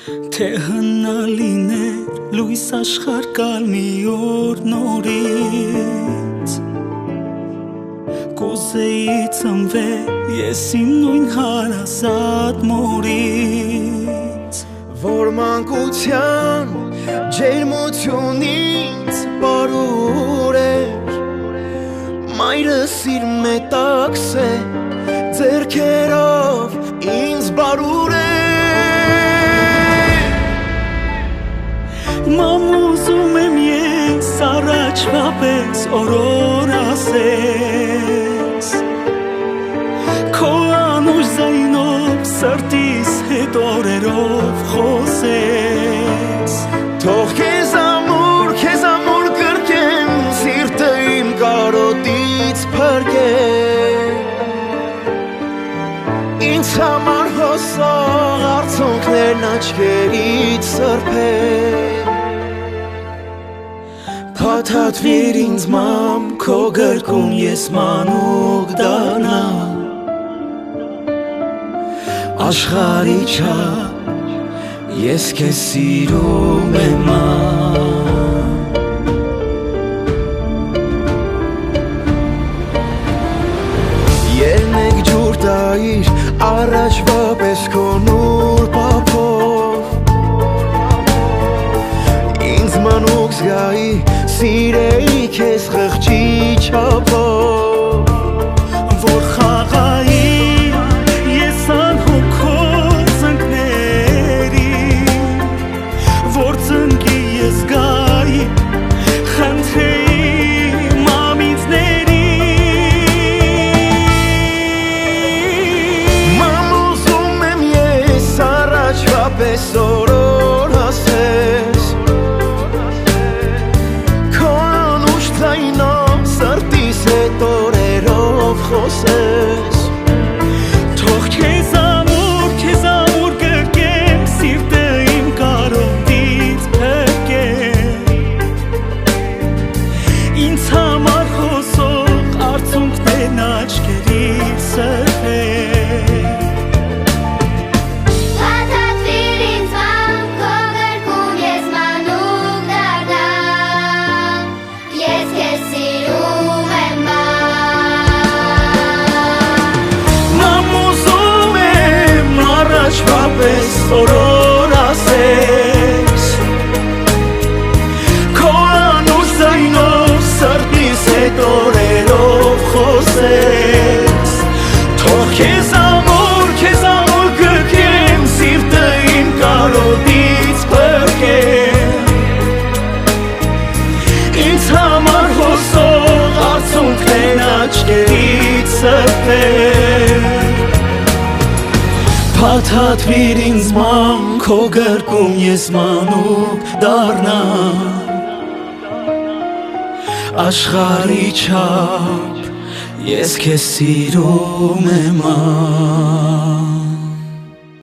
Թե հնալիներ լույս աշխարհ գալ մի օր նորից Կուզեի ծնվել ես իմ նույն հարազատ մորից Որ մանկության ջերմությունից բարուր էր Մայրս իր մետաքս է ձեռքերով ինձ բարուր է Մամ ուզում եմ ես առաջվա պես օրոր ասես Քո անուշ զայնով սրտիս հետ օրերով խոսես Թող քեզ ամուր կրկեմ սիրտը իմ կարոտից փրկեմ Ինձ համար հոսող արցունքներն աչքերից սրբեմ Փաթաթվիր ինձ մամ քո գրկում ես մանուկ դառնամ Աշխարհի չափ ես քեզ սիրում եմ Ելնեք ջուր տայիր առաջվա պես քո նուր պապով Ինձ մանուկ զգայի սիրեի քեզ խղճի չափով Որ խաղայի ես անհոգով ծնկների Որ ծնկի ես գայի խնդրեի մամիցների Մամ ուզում եմ ես առաջվա պես օրոր ասես Սրտիս հետ օրերով խոսես Թող քեզ ամուր կրկեմ սիրտը իմ կարոտից փրկեմ Ինձ համար խոսող արցունքներն աչքերից սրբեմ Պես օրոր ասես Քո անուշ զայնով սրտիս հետ օրերով խոսես Թող քեզ ամուր կրկեմ սիրտը իմ կարոտից փրկեմ Ինձ համար հոսող արցունքներն աչքերից սրբեմ Փաթաթվիր ինձ մամ քո գրկում ես մանուկ դառնամ Աշխարհի չափ ես քեզ սիրում եմ